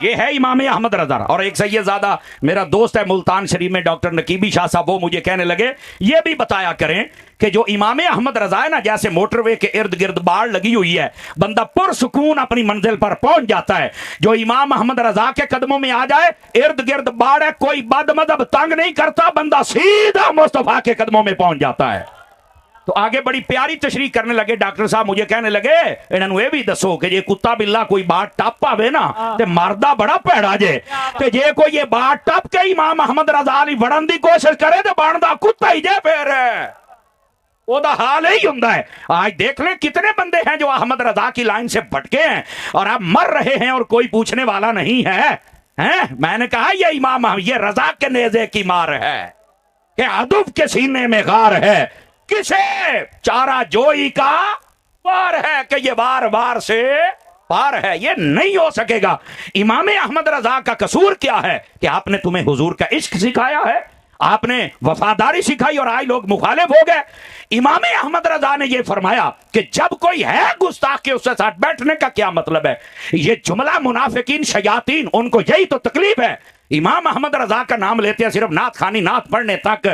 یہ ہے امام احمد رضا۔ اور ایک سیدزادہ میرا دوست ہے ملتان شریف میں، ڈاکٹر نقیبی شاہ صاحب، وہ مجھے کہنے لگے یہ بھی بتایا کریں کہ جو امام احمد رضا ہے نا، جیسے موٹر وے کے ارد گرد باڑ لگی ہوئی ہے، بندہ پرسکون اپنی منزل پر پہنچ جاتا ہے۔ جو امام احمد رضا کے قدموں میں آ جائے، ارد گرد باڑ ہے، کوئی بد مذہب تنگ نہیں کرتا، بندہ سیدھا مصطفیٰ کے قدموں میں پہنچ جاتا ہے۔ تو آگے بڑی پیاری تشریح کرنے لگے ڈاکٹر صاحب، مجھے کہنے لگے انہوں یہ بھی دسو کہ یہ کتا بلا کوئی بات ٹپ پاوے نا تے مردہ بڑا پیڑا جے، تے جے کوئی یہ بات ٹپ کے امام احمد رضا علی وڑن دی کوشش کرے تے باندا کتا ہی جے پھر وہ دا حال ہی ہوندا ہے۔ آج دیکھ لیں کتنے بندے ہیں جو احمد رضا کی لائن سے بھٹکے ہیں اور اب مر رہے ہیں اور کوئی پوچھنے والا نہیں ہے۔ میں نے کہا یہ امام یہ رضا کے نیزے کی مار ہے کہ ادب کے سینے میں غار ہے، کسے چارہ جوئی کا وار ہے کہ یہ وار وار سے پار ہے، یہ نہیں ہو سکے گا۔ امام احمد رضا کا قصور کیا ہے کہ آپ نے تمہیں حضور کا عشق سکھایا ہے، آپ نے وفاداری سکھائی اور آج لوگ مخالف ہو گئے۔ امام احمد رضا نے یہ فرمایا کہ جب کوئی ہے گستاخ کے اس سے ساتھ بیٹھنے کا کیا مطلب ہے؟ یہ جملہ منافقین شیاطین ان کو یہی تو تکلیف ہے۔ امام احمد رضا کا نام لیتے ہیں صرف نعت خانی نعت پڑھنے تک،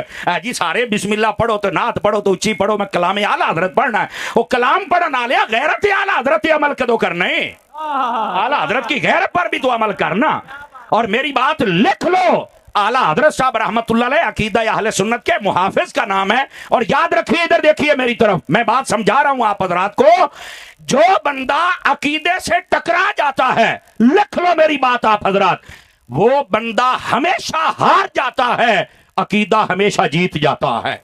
جی سارے بسم اللہ پڑھو تو نعت پڑھو تو اچھی پڑھو، میں کلام اعلیٰ حضرت پڑھنا ہے۔ وہ کلام پڑھنا لیا غیرت اعلیٰ حضرت عمل کدو کرنا ہے، اعلیٰ حضرت کی غیرت پر بھی تو عمل کرنا۔ اور میری بات لکھ لو، اعلیٰ حضرت صاحب رحمت اللہ علیہ عقیدہ اہل سنت کے محافظ کا نام ہے۔ اور یاد رکھیے، ادھر دیکھیے میری طرف، میں بات سمجھا رہا ہوں آپ حضرات کو، جو بندہ عقیدے سے ٹکرا جاتا ہے، لکھ لو میری بات آپ حضرات، وہ بندہ ہمیشہ ہار جاتا ہے، عقیدہ ہمیشہ جیت جاتا ہے۔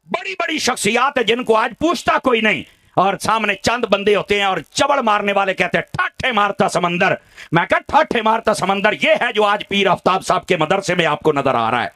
بڑی بڑی شخصیات ہیں جن کو آج پوچھتا کوئی نہیں، اور سامنے چند بندے ہوتے ہیں اور چبڑ مارنے والے کہتے ہیں ٹھاٹھے مارتا سمندر۔ میں کہا ٹھاٹھے مارتا سمندر یہ ہے جو آج پیر آفتاب صاحب کے مدرسے میں آپ کو نظر آ رہا ہے۔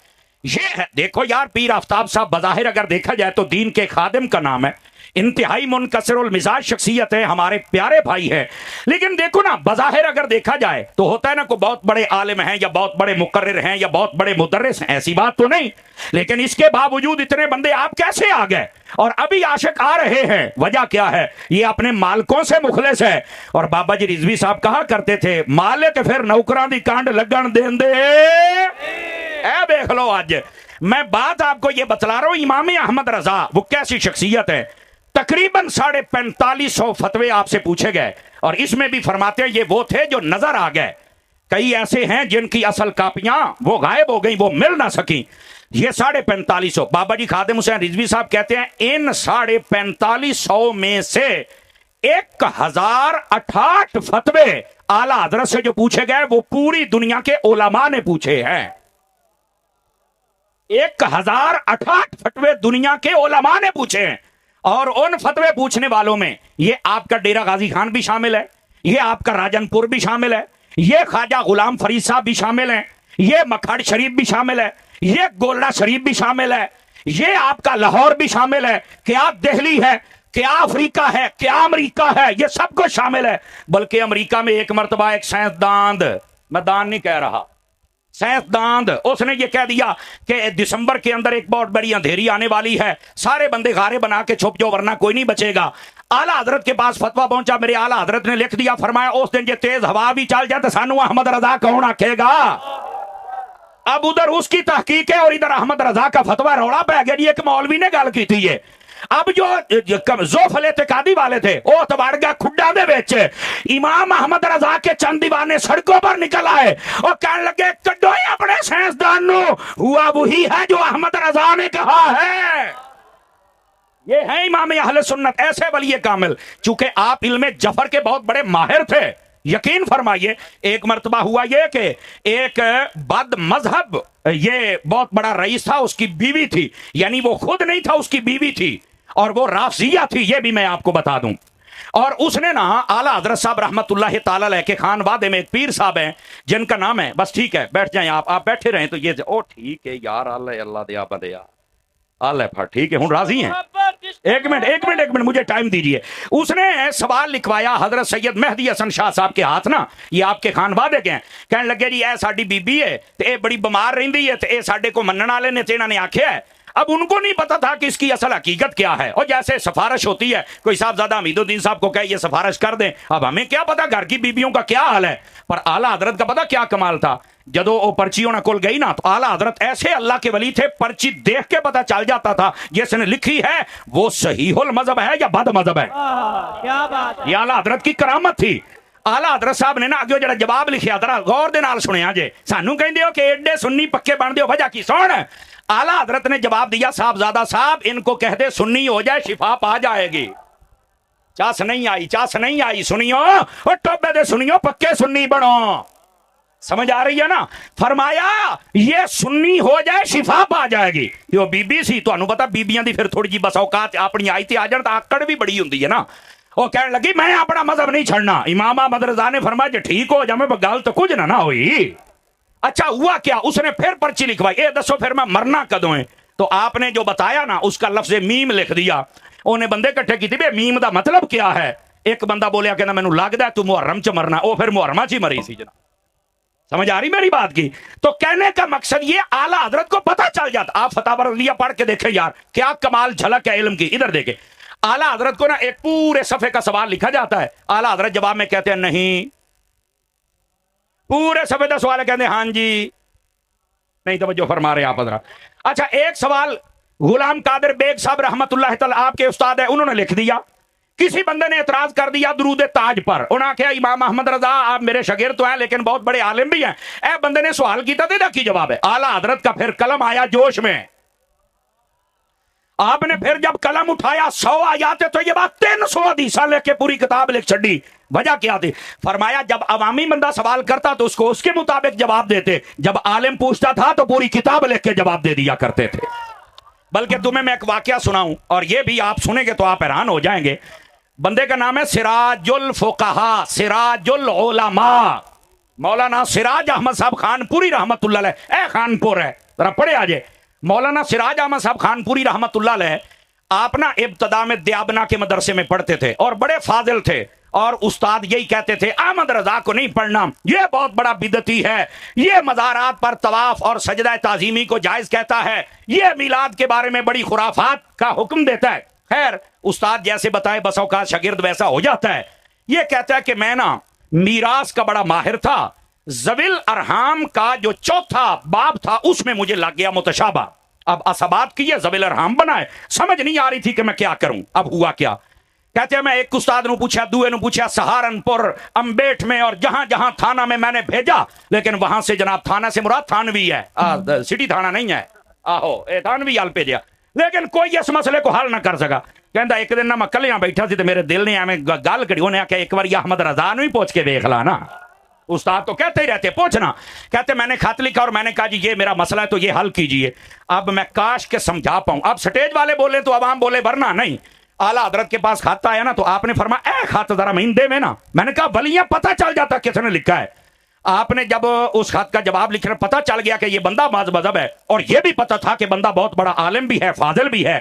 یہ ہے، دیکھو یار، پیر آفتاب صاحب بظاہر اگر دیکھا جائے تو دین کے خادم کا نام ہے، انتہائی منکسر المزاج شخصیت ہے، ہمارے پیارے بھائی ہے، لیکن دیکھو نا بظاہر اگر دیکھا جائے تو ہوتا ہے نا کوئی بہت بڑے عالم ہیں یا بہت بڑے مقرر ہیں یا بہت بڑے مدرس ہیں، ایسی بات تو نہیں، لیکن اس کے باوجود اتنے بندے آپ کیسے آ گئے اور ابھی عاشق آ رہے ہیں؟ وجہ کیا ہے؟ یہ اپنے مالکوں سے مخلص ہے۔ اور بابا جی رضوی صاحب کہا کرتے تھے، مالک پھر نوکراں دی کانڈ لگن دین دے۔ اے دیکھ لو، آج میں بات آپ کو یہ بتلا رہا ہوں، امام احمد رضا وہ کیسی شخصیت ہے۔ تقریباً 4500 فتوے آپ سے پوچھے گئے اور اس میں بھی فرماتے ہیں یہ وہ تھے جو نظر آ گئے، کئی ایسے ہیں جن کی اصل کاپیاں وہ غائب ہو گئیں، وہ مل نہ سکیں۔ یہ 4550 بابا جی خادم حسین رضوی صاحب کہتے ہیں ان 4550 میں سے 1068 فتوے اعلیٰ حضرت سے جو پوچھے گئے وہ پوری دنیا کے علماء نے پوچھے ہیں۔ 1068 فتوے دنیا کے علماء نے پوچھے ہیں، اور ان فتوے پوچھنے والوں میں یہ آپ کا ڈیرہ غازی خان بھی شامل ہے، یہ آپ کا راجن پور بھی شامل ہے، یہ خواجہ غلام فرید صاحب بھی شامل ہیں، یہ مکھڑ شریف بھی شامل ہے، یہ گولڑا شریف بھی شامل ہے، یہ آپ کا لاہور بھی شامل ہے، کیا دہلی ہے، کیا افریقہ ہے، کیا امریکہ ہے، یہ سب کچھ شامل ہے۔ بلکہ امریکہ میں ایک مرتبہ ایک سائنسدان، میں دان نہیں کہہ رہا، سائنسدان، اس نے یہ کہہ دیا کہ دسمبر کے اندر ایک بہت بڑی اندھیری آنے والی ہے، سارے بندے غارے بنا کے چھپ جاؤ ورنہ کوئی نہیں بچے گا۔ اعلیٰ حضرت کے پاس فتویٰ پہنچا، میرے اعلیٰ حضرت نے لکھ دیا، فرمایا اس دن یہ تیز ہوا بھی چل جائے تو سانو احمد رضا کون آکھے گا؟ اب ادھر اس کی تحقیق ہے اور ادھر احمد رضا کا فتویٰ روڑا پہ گیا جی، ایک مولوی نے گل کی تھی یہ۔ اب جو زوفل اعتقادی والے تھے وہ تو بڑھ گیا کھڈا دے بیچ، امام احمد رضا کے چند دیوانے سڑکوں پر نکل آئے اور کہنے لگے کڈو ہی اپنے سائنسدان نو، ہوا وہی ہے جو احمد رضا نے کہا ہے۔ یہ ہے امام اہل سنت، ایسے ولی کامل۔ چونکہ آپ علم جفر کے بہت بڑے ماہر تھے، یقین فرمائیے ایک مرتبہ ہوا یہ کہ ایک بد مذہب یہ بہت بڑا رئیس تھا، اس کی بیوی تھی، یعنی وہ خود نہیں تھا، اس کی بیوی تھی اور وہ رافضیہ تھی، یہ بھی میں آپ کو بتا دوں۔ اور اس نے نا اعلیٰ حضرت صاحب رحمت اللہ تعالی علیہ کے خان وادے میں ایک پیر صاحب ہیں جن کا نام ہے، بس ٹھیک ہے بیٹھ جائیں آپ بیٹھے رہیں تو یہ او ٹھیک ہے یار، اللہ دیا بدیا اللہ پھر ٹھیک ہے ہوں راضی ہیں۔ ایک منٹ مجھے ٹائم دیجئے۔ اس نے سوال لکھوایا حضرت سید مہدی حسن شاہ صاحب کے ہاتھ نا، یہ آپ کے خان وادے کے ہیں، کہنے لگے جی اے ساڈی بی بی ہے تے اے بڑی بیمار رہندی ہے تے اے ساڈے کو منن والے نے تے انہاں نے آکھیا ہے اب ان کو نہیں پتا تھا کہ اس کی اصل حقیقت کیا ہے. اور جیسے سفارش ہوتی ہے, کوئی صاحبزادہ حمید الدین صاحب کو کہے یہ سفارش کر دیں, اب ہمیں کیا پتا گھر کی بیبیوں کا کیا حال ہے, پر اعلیٰ حضرت کا پتا کیا کمال تھا, جدو وہ پرچی انہیں کول گئی نا تو اعلیٰ حضرت ایسے اللہ کے ولی تھے, پرچی دیکھ کے پتا چل جاتا تھا جس نے لکھی ہے وہ صحیح المذہب ہے یا بد مذہب ہے. کیا بات ہے. یہ اعلیٰ حضرت کی کرامت تھی. اعلیٰ حضرت صاحب نے نا اگے جڑا جواب لکھیا ذرا غور دے نال سنیا جے, سانو کہندے ہو کہ ایڈے سنی پکے بن دیو, وجہ کی سن. اعلیٰ حضرت نے جواب دیا, صاحبزادہ صاحب ان کو کہہ دے سنی ہو جائے شفا پا جائے گی. چاس نہیں آئی, چاس نہیں آئی, سنیو اور ٹوبے دے سنیو, پکے سنی بنو. سمجھ آ رہی ہے نا. فرمایا یہ سنی ہو جائے شفا پا جائے گی. جو بی بی سی تو پتا بیبیاں دی پھر تھوڑی جی بس اوقات اپنی آئی تھی آ جان, آکڑ بھی بڑی ہوندی ہے نا. وہ کہنے لگی میں اپنا مذہب نہیں چھڑنا. امام احمد رضا نے فرمایا جی ٹھیک ہو جا, میں گل تو کچھ نہ ہوئی. اچھا ہوا کیا, اس نے پھر پرچی لکھوائی, اے دسو پھر میں مرنا کدوں ہے. تو آپ نے جو بتایا نا اس کا لفظ میم لکھ دیا. انہیں بندے کٹھے کی تھی بے میم دا مطلب کیا ہے. ایک بندہ بولیا کہ مینوں لگدا ہے تو محرم چ مرنا, وہ پھر محرمہ چ ہی مری سی جناب. سمجھ آ رہی میری بات کی. تو کہنے کا مقصد یہ اعلیٰ حضرت کو پتہ چل جاتا. آپ فتح رضیہ پڑھ کے دیکھیں یار کیا کمال جھلک ہے علم کی. ادھر دیکھیں اعلیٰ حضرت کو نا ایک پورے صفحے کا سوال لکھا جاتا ہے, اعلیٰ حضرت جواب میں کہتے ہیں نہیں. پورے صفحے کا سوال ہے, کہتے ہیں ہاں جی. نہیں توجہ فرما رہے آپ حضرات. اچھا ایک سوال غلام قادر بیگ صاحب رحمت اللہ تعالی آپ کے استاد ہیں, انہوں نے لکھ دیا. کسی بندے نے اعتراض کر دیا درود تاج پر, انہوں نے کہا امام احمد رضا آپ میرے شاگرد تو ہیں لیکن بہت بڑے عالم بھی ہیں. اے بندے نے سوال کیتا تھا کی جواب ہے. اعلیٰ حضرت کا پھر قلم آیا جوش میں. آپ نے پھر جب قلم اٹھایا 100 آیات تو یہ بات 300 حدیثاں لے کے پوری کتاب لکھ چھڑی. وجہ کیا تھی؟ فرمایا جب عوامی بندہ سوال کرتا تو اس کو اس کے مطابق جواب دیتے, جب عالم پوچھتا تھا تو پوری کتاب لکھ کے جواب دے دیا کرتے تھے. بلکہ تمہیں میں ایک واقعہ سناؤں اور یہ بھی آپ سنیں گے تو آپ حیران ہو جائیں گے. بندے کا نام ہے سراج الفقہا, سراج العلماء, مولانا سراج احمد صاحب خانپوری رحمت اللہ علیہ. اے خانپور ہے ذرا پڑھے آجے. مولانا سراج احمد صاحب خانپوری رحمت اللہ علیہ آپ نا ابتدا میں دیابنا کے مدرسے میں پڑھتے تھے اور بڑے فاضل تھے, اور استاد یہی کہتے تھے احمد رضا کو نہیں پڑھنا, یہ بہت بڑا بدعتی ہے, یہ مزارات پر طواف اور سجدہ تعظیمی کو جائز کہتا ہے, یہ میلاد کے بارے میں بڑی خرافات کا حکم دیتا ہے. خیر استاد جیسے بتائے بس اوقات شاگرد ویسا ہو جاتا ہے. یہ کہتا ہے کہ میں نا میراث کا بڑا ماہر تھا, ذویل ارحام کا جو چوتھا باب تھا اس میں مجھے لگ گیا متشابہ. اب اسبات کی ذویل ارحام بنائے, سمجھ نہیں آ رہی تھی کہ میں کیا کروں. اب ہوا کیا, کہتے ہیں میں ایک استاد نے پوچھا, دوے نے پوچھا, سہارنپور امبیٹ میں اور جہاں جہاں تھانہ میں نے بھیجا, لیکن وہاں سے جناب تھانہ سے مراد تھانوی ہے, سٹی تھانہ نہیں ہے, آہو اے تھانوی حال بھیجا, لیکن کوئی اس مسئلے کو حل نہ کر سکا. کہندا ایک دن نہ میں کلیاں بیٹھا سی تے میرے دل نے ایویں گل کڑی, انہیں آخیا ایک بار احمد رضا نو ہی پوچھ کے دیکھ لا نا. استاد تو کہتے ہی رہتے پوچھنا. کہتے میں نے خط لکھا اور میں نے کہا جی یہ میرا مسئلہ ہے تو یہ حل کیجئے. اب میں کاش کے سمجھا پاؤں, اب سٹیج والے بولے تو عوام بولے ورنہ نہیں. اعلیٰ حضرت کے پاس خط آیا نا تو آپ نے فرمایا اے خط ذرا مہندے میں نا. میں نے کہا ولیاں پتہ چل جاتا کس نے لکھا ہے. آپ نے جب اس خط کا جواب لکھنا پتہ چل گیا کہ یہ بندہ باز مذہب ہے, اور یہ بھی پتہ تھا کہ بندہ بہت بڑا عالم بھی ہے, فاضل بھی ہے.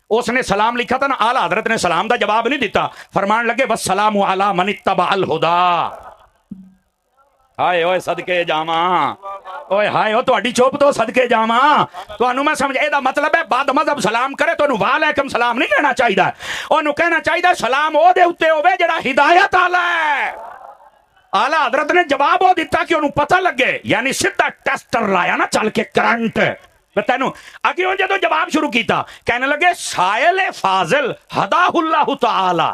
اس نے سلام لکھا تھا نا, اعلیٰ حضرت نے سلام دا جواب نہیں دیتا, فرمان لگے والسلام علی من اتبع الہدی. ہائے اوے صدقے جاواں, اوے ہائے او تہاڈی چوپ تو صدقے جاواں. تانوں میں سمجھ اے دا مطلب ہے بعد مذہب سلام کرے تو وعلیکم سلام نہیں کہنا چاہیے, اونوں کہنا چاہیے سلام او دے اوتے ہوے جڑا ہدایت والا ہے. اعلیٰ حضرت نے جواب وہ دیتا کہ انہوں پتہ لگے, یعنی سیدھا ٹیسٹر لایا نا چل کے کرنٹ. تینوں اگے جدو جواب شروع کیتا کہنے لگے سائل فاضل ہداہ اللہ تعالی.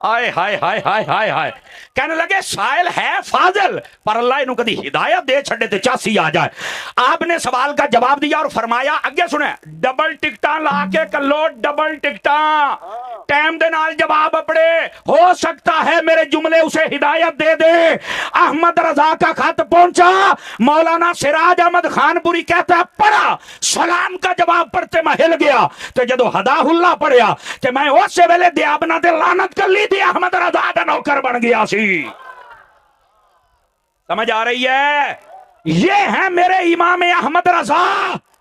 آئے ہائے ہائے ہائے ہائے ہائے, کہنے لگے سائل ہے فاضل پر اللہ انہوں کدی ہدایت دے چھڑے تے چاسی آ جائے. آپ نے سوال کا جواب دیا اور فرمایا اگے سنیں, ڈبل ٹکٹاں لا کے کلو, ڈبل ٹکٹاں ٹائم دے نال جواب اپڑے, ہو سکتا ہے میرے جملے اسے ہدایت دے دے. احمد رضا کا خط پہنچا, مولانا سراج احمد خانپوری کہتا ہے پڑھا, سلام کا جواب پڑھتے میں ہل گیا. تو جدو ہداہ اللہ پڑھیا تو میں اس سے ویلے دیابنا دے لعنت کر لی تھی, احمد رضا دا نوکر بن گیا سی. سمجھ آ رہی ہے؟ یہ ہیں میرے امام احمد رضا.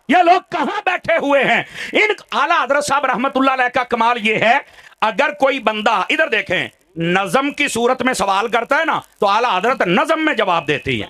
یہ لوگ کہاں بیٹھے ہوئے ہیں؟ ان اعلیٰ حضرت صاحب رحمت اللہ علیہ کا کمال یہ ہے, اگر کوئی بندہ ادھر دیکھیں نظم کی صورت میں سوال کرتا ہے نا تو اعلیٰ حضرت نظم میں جواب دیتی ہیں.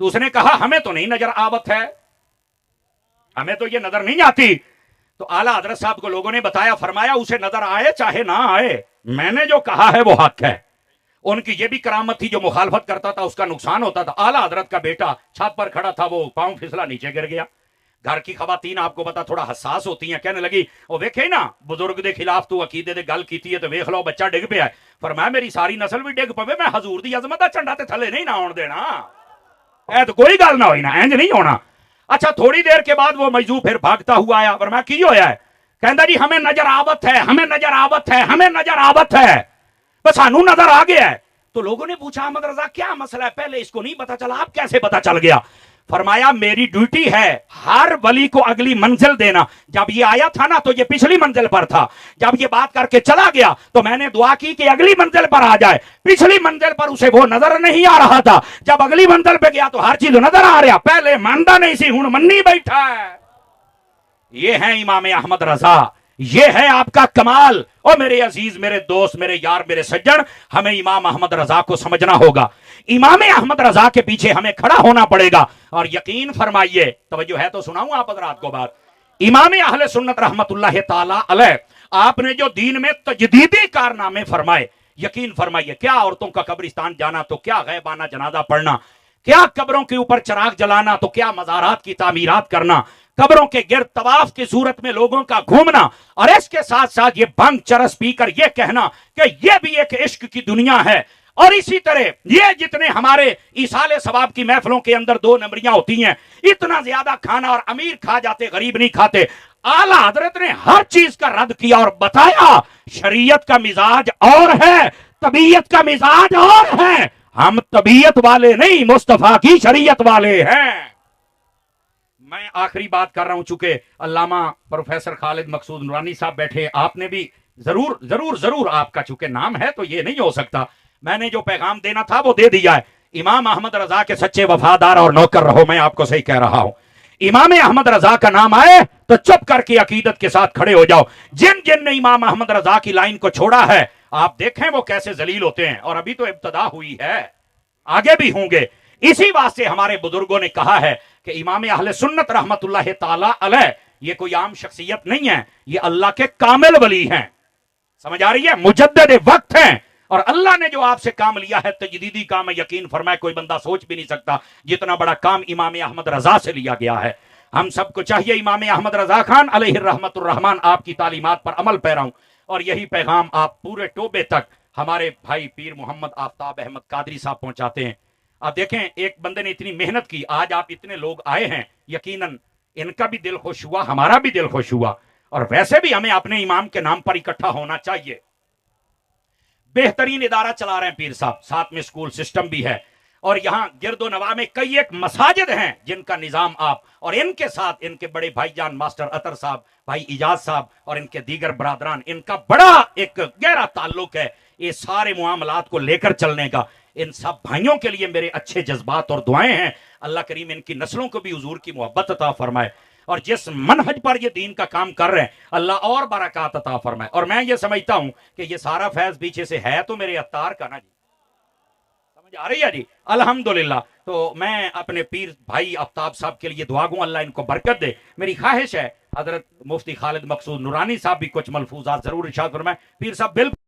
تو اس نے کہا ہمیں تو نہیں نظر آوت ہے، ہمیں تو یہ نظر نہیں آتی۔ تو اعلیٰ حضرت صاحب کو لوگوں نے بتایا، فرمایا اسے نظر آئے چاہے نہ آئے، میں نے جو کہا ہے وہ حق ہے۔ ان کی یہ بھی کرامت تھی، جو مخالفت کرتا تھا اس کا نقصان ہوتا تھا۔ اعلیٰ حضرت کا بیٹا چھت پر کھڑا تھا، وہ پاؤں پھسلا نیچے گر گیا۔ گھر کی خواتین آپ کو پتا تھوڑا حساس ہوتی ہیں، کہنے لگی وہ ویکھے نا بزرگ دے خلاف تو عقیدے دے گل کیتی ہے، تو ویکھ لو بچہ ڈگ پیا ہے۔ فرمایا میری ساری نسل بھی ڈگ پوے، میں حضور دی عظمت دا جھنڈا تے تھلے نہیں نہ آن دینا، اے تو کوئی گل نہ ہوئی نا، انج نہیں ہونا۔ اچھا تھوڑی دیر کے بعد وہ مجذوب پھر بھاگتا ہوا آیا، فرمایا کی ہویا ہے؟ کہندا جی ہمیں نظر آوت ہے، ہمیں نظر آوت ہے، ہمیں نظر آوت ہے، بس سانو نظر آ گیا ہے۔ تو لوگوں نے پوچھا احمد رضا کیا مسئلہ ہے، پہلے اس کو نہیں پتا چلا، آپ کیسے پتا چل گیا؟ فرمایا میری ڈیوٹی ہے ہر ولی کو اگلی منزل دینا۔ جب یہ آیا تھا نا تو یہ پچھلی منزل پر تھا، جب یہ بات کر کے چلا گیا تو میں نے دعا کی کہ اگلی منزل پر آ جائے۔ پچھلی منزل پر اسے وہ نظر نہیں آ رہا تھا، جب اگلی منزل پہ گیا تو ہر چیز نظر آ رہا، پہلے مانتا نہیں سی ہن منی بیٹھا ہے۔ یہ ہے امام احمد رضا، یہ ہے آپ کا کمال۔ اور میرے عزیز، میرے دوست، میرے یار، میرے سجن، ہمیں امام احمد رضا کو سمجھنا ہوگا، امام احمد رضا کے پیچھے ہمیں کھڑا ہونا پڑے گا۔ اور یقین فرمائیے، توجہ ہے تو سناؤں آپ حضرات کو بات، امام اہل سنت رحمت اللہ تعالی علیہ آپ نے جو دین میں تجدیدی کارنامے فرمائے، یقین فرمائیے، کیا عورتوں کا قبرستان جانا تو کیا غیبانہ جنازہ پڑھنا، کیا قبروں کے اوپر چراغ جلانا تو کیا مزارات کی تعمیرات کرنا، قبروں کے گرد طواف کی صورت میں لوگوں کا گھومنا، اور اس کے ساتھ ساتھ یہ بھنگ چرس پی کر یہ کہنا کہ یہ بھی ایک عشق کی دنیا ہے۔ اور اسی طرح یہ جتنے ہمارے ایصال ثواب کی محفلوں کے اندر 2 نمبریاں ہوتی ہیں، اتنا زیادہ کھانا اور امیر کھا جاتے، غریب نہیں کھاتے۔ اعلیٰ حضرت نے ہر چیز کا رد کیا اور بتایا شریعت کا مزاج اور ہے، طبیعت کا مزاج اور ہے، ہم طبیعت والے نہیں، مصطفیٰ کی شریعت والے ہیں۔ میں آخری بات کر رہا ہوں، چونکہ علامہ پروفیسر خالد مقصود نورانی صاحب بیٹھے، آپ نے بھی ضرور آپ کا چونکہ نام ہے تو یہ نہیں ہو سکتا، میں نے جو پیغام دینا تھا وہ دے دیا ہے۔ امام احمد رضا کے سچے وفادار اور نوکر رہو، میں آپ کو صحیح کہہ رہا ہوں۔ امام احمد رضا کا نام آئے تو چپ کر کے عقیدت کے ساتھ کھڑے ہو جاؤ۔ جن نے امام احمد رضا کی لائن کو چھوڑا ہے، آپ دیکھیں وہ کیسے ذلیل ہوتے ہیں، اور ابھی تو ابتدا ہوئی ہے، آگے بھی ہوں گے۔ اسی واسطے ہمارے بزرگوں نے کہا ہے کہ امام اہل سنت رحمت اللہ تعالی علیہ یہ کوئی عام شخصیت نہیں ہے، یہ اللہ کے کامل ولی ہیں، سمجھ آ رہی ہے، مجدد وقت ہیں، اور اللہ نے جو آپ سے کام لیا ہے تجدیدی کام ہے، یقین فرمائے کوئی بندہ سوچ بھی نہیں سکتا جتنا بڑا کام امام احمد رضا سے لیا گیا ہے۔ ہم سب کو چاہیے امام احمد رضا خان علیہ الرحمت الرحمن آپ کی تعلیمات پر عمل پیرا ہوں، اور یہی پیغام آپ پورے ٹوبے تک ہمارے بھائی پیر محمد آفتاب احمد قادری صاحب پہنچاتے ہیں۔ آپ دیکھیں ایک بندے نے اتنی محنت کی، آج آپ اتنے لوگ آئے ہیں، یقیناً ان کا بھی دل خوش ہوا، ہمارا بھی دل خوش ہوا، اور ویسے بھی ہمیں اپنے امام کے نام پر اکٹھا ہونا چاہیے۔ بہترین ادارہ چلا رہے ہیں پیر صاحب، ساتھ میں اسکول سسٹم بھی ہے، اور یہاں گرد و نواح میں کئی ایک مساجد ہیں جن کا نظام آپ، اور ان کے ساتھ ان کے بڑے بھائی جان ماسٹر اطہر صاحب، بھائی اجاز صاحب اور ان کے دیگر برادران، ان کا بڑا ایک گہرا تعلق ہے یہ سارے معاملات کو لے کر چلنے کا۔ ان سب بھائیوں کے لیے میرے اچھے جذبات اور دعائیں ہیں، اللہ کریم ان کی نسلوں کو بھی حضور کی محبت عطا فرمائے، اور جس منہج پر یہ دین کا کام کر رہے ہیں اللہ اور برکات عطا فرمائے۔ اور میں یہ سمجھتا ہوں کہ یہ سارا فیض پیچھے سے ہے تو میرے عطار کا نا جی، سمجھ آ رہی ہے جی، الحمدللہ۔ تو میں اپنے پیر بھائی آفتاب صاحب کے لیے دعا گوں اللہ ان کو برکت دے۔ میری خواہش ہے حضرت مفتی خالد مقصود نورانی صاحب بھی کچھ ملفوظات ضرور ارشاد فرمائے۔ پیر صاحب بالکل